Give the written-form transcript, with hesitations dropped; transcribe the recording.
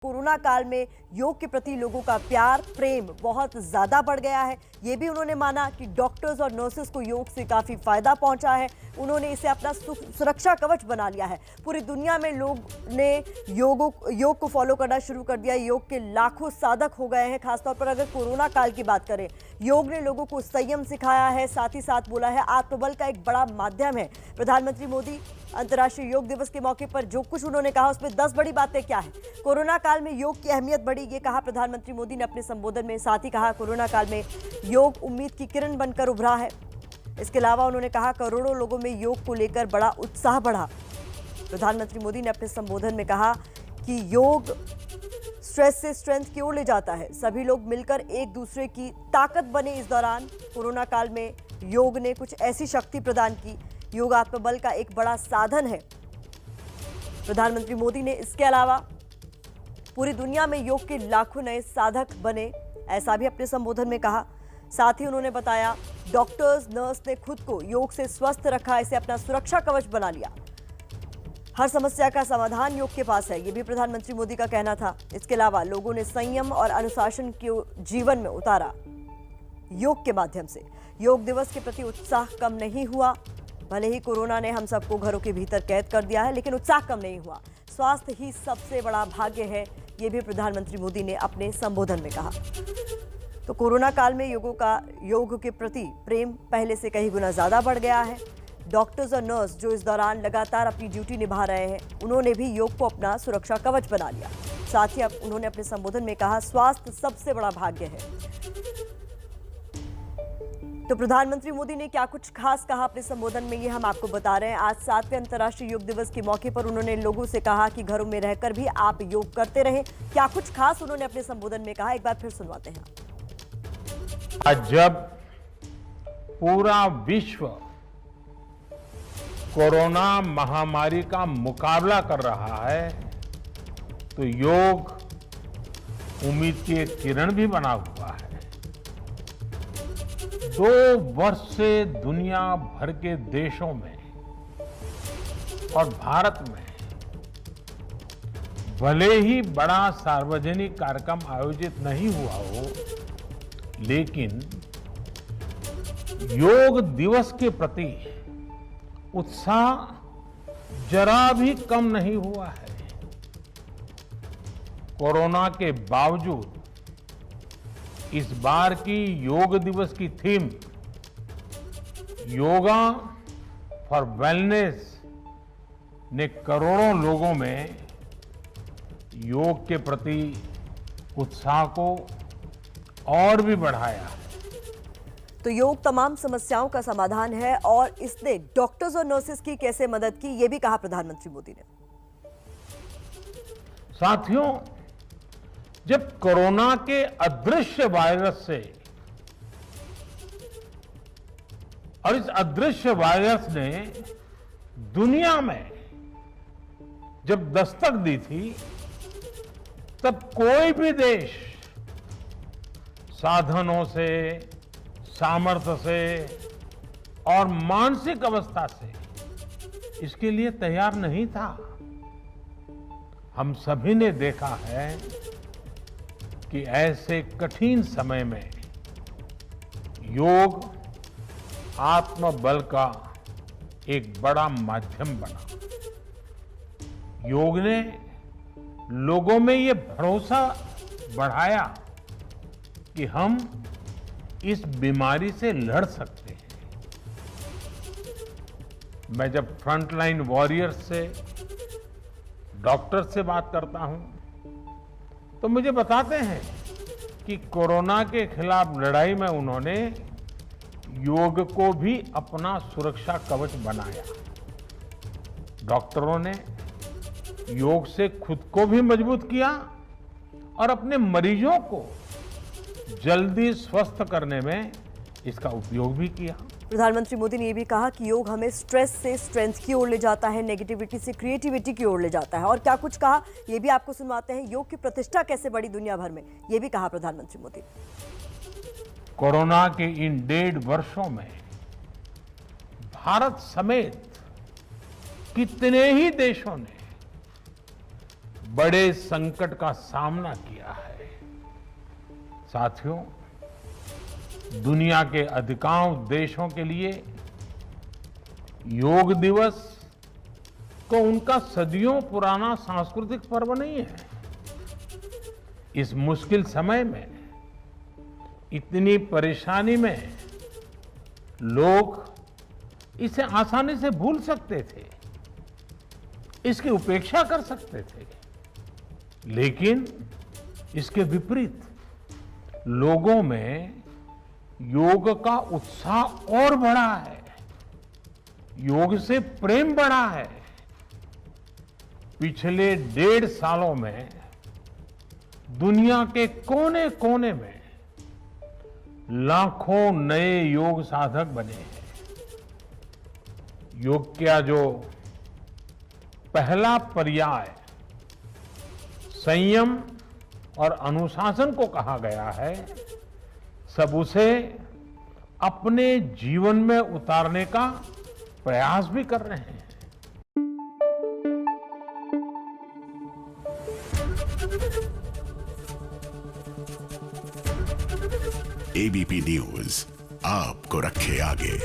Corona काल में योग के प्रति लोगों का प्यार प्रेम बहुत ज्यादा बढ़ गया है। ये भी उन्होंने माना कि डॉक्टर्स और नर्सेस को योग से काफी फायदा पहुंचा है। उन्होंने इसे अपना सुरक्षा कवच बना लिया है। पूरी दुनिया में लोग ने योग को फॉलो करना शुरू कर दिया। योग के लाखों साधक हो गए हैं। खासतौर पर अगर कोरोना काल की बात करें, योग ने लोगों को संयम सिखाया है, साथ ही साथ बोला है आत्मबल का एक बड़ा माध्यम है। प्रधानमंत्री मोदी अंतर्राष्ट्रीय योग दिवस के मौके पर जो कुछ उन्होंने कहा उसमें 10 बड़ी बातें क्या है। कोरोना काल में योग की अहमियत बढ़ी, ये कहा प्रधानमंत्री मोदी ने अपने संबोधन में। साथ ही कहा कोरोना काल में योग उम्मीद की किरण बनकर उभरा है। इसके अलावा उन्होंने कहा करोड़ों लोगों में योग को लेकर बड़ा उत्साह बढ़ा। प्रधानमंत्री मोदी ने अपने संबोधन में कहा कि योग स्ट्रेस से स्ट्रेंथ की ओर ले जाता है। सभी लोग मिलकर एक दूसरे की ताकत बने। इस दौरान कोरोना काल में योग ने कुछ ऐसी शक्ति प्रदान की। योग आत्मबल का एक बड़ा साधन है। प्रधानमंत्री मोदी ने इसके अलावा पूरी दुनिया में योग के लाखों नए साधक बने, ऐसा भी अपने संबोधन में कहा। साथ ही उन्होंने बताया डॉक्टर्स नर्स ने खुद को योग से स्वस्थ रखा, इसे अपना सुरक्षा कवच बना लिया। हर समस्या का समाधान योग के पास है, ये भी प्रधानमंत्री मोदी का कहना था। इसके अलावा लोगों ने संयम और अनुशासन को जीवन में उतारा योग के माध्यम से। योग दिवस के प्रति उत्साह कम नहीं हुआ। भले ही कोरोना ने हम सबको घरों के भीतर कैद कर दिया है, लेकिन उत्साह कम नहीं हुआ। स्वास्थ्य ही सबसे बड़ा भाग्य है, ये भी प्रधानमंत्री मोदी ने अपने संबोधन में कहा। तो कोरोना काल में योग के प्रति प्रेम पहले से कई गुना ज्यादा बढ़ गया है। डॉक्टर्स और नर्स जो इस दौरान लगातार अपनी ड्यूटी निभा रहे हैं, उन्होंने भी योग को अपना सुरक्षा कवच बना लिया। साथ ही उन्होंने अपने संबोधन में कहा स्वास्थ्य सबसे बड़ा भाग्य है। तो प्रधानमंत्री मोदी ने क्या कुछ खास कहा अपने संबोधन में, ये हम आपको बता रहे हैं। आज 7वें अंतर्राष्ट्रीय योग दिवस के मौके पर उन्होंने लोगों से कहा कि घरों में रहकर भी आप योग करते रहें। क्या कुछ खास उन्होंने अपने संबोधन में कहा, एक बार फिर सुनवाते हैं। आज जब पूरा विश्व कोरोना महामारी का मुकाबला कर रहा है, तो योग उम्मीद की एक किरण भी बना हुआ है। 2 वर्ष से दुनिया भर के देशों में और भारत में भले ही बड़ा सार्वजनिक कार्यक्रम आयोजित नहीं हुआ हो, लेकिन योग दिवस के प्रति उत्साह जरा भी कम नहीं हुआ है। कोरोना के बावजूद इस बार की योग दिवस की थीम योगा फॉर वेलनेस ने करोड़ों लोगों में योग के प्रति उत्साह को और भी बढ़ाया है। तो योग तमाम समस्याओं का समाधान है और इसने डॉक्टर्स और नर्सेस की कैसे मदद की, ये भी कहा प्रधानमंत्री मोदी ने। साथियों, जब कोरोना के अदृश्य वायरस से और इस अदृश्य वायरस ने दुनिया में जब दस्तक दी थी, तब कोई भी देश साधनों से, सामर्थ्य से और मानसिक अवस्था से इसके लिए तैयार नहीं था। हम सभी ने देखा है कि ऐसे कठिन समय में योग आत्मबल का एक बड़ा माध्यम बना। योग ने लोगों में ये भरोसा बढ़ाया कि हम इस बीमारी से लड़ सकते हैं। मैं जब फ्रंटलाइन वॉरियर्स से, डॉक्टर से बात करता हूं, तो मुझे बताते हैं कि कोरोना के खिलाफ लड़ाई में उन्होंने योग को भी अपना सुरक्षा कवच बनाया। डॉक्टरों ने योग से खुद को भी मजबूत किया और अपने मरीजों को जल्दी स्वस्थ करने में इसका उपयोग भी किया। प्रधानमंत्री मोदी ने यह भी कहा कि योग हमें स्ट्रेस से स्ट्रेंथ की ओर ले जाता है, नेगेटिविटी से क्रिएटिविटी की ओर ले जाता है। और क्या कुछ कहा, यह भी आपको सुनवाते हैं। योग की प्रतिष्ठा कैसे बढ़ी दुनिया भर में, यह भी कहा प्रधानमंत्री मोदी। कोरोना के इन 1.5 वर्षों में भारत समेत कितने ही देशों ने बड़े संकट का सामना किया है। साथियों, दुनिया के अधिकांश देशों के लिए योग दिवस को उनका सदियों पुराना सांस्कृतिक पर्व नहीं है। इस मुश्किल समय में, इतनी परेशानी में लोग इसे आसानी से भूल सकते थे, इसकी उपेक्षा कर सकते थे, लेकिन इसके विपरीत लोगों में योग का उत्साह और बढ़ा है, योग से प्रेम बढ़ा है। पिछले 1.5 सालों में दुनिया के कोने कोने में लाखों नए योग साधक बने हैं। योग का जो पहला पर्याय संयम और अनुशासन को कहा गया है, सब उसे अपने जीवन में उतारने का प्रयास भी कर रहे हैं। एबीपी न्यूज आपको रखे आगे।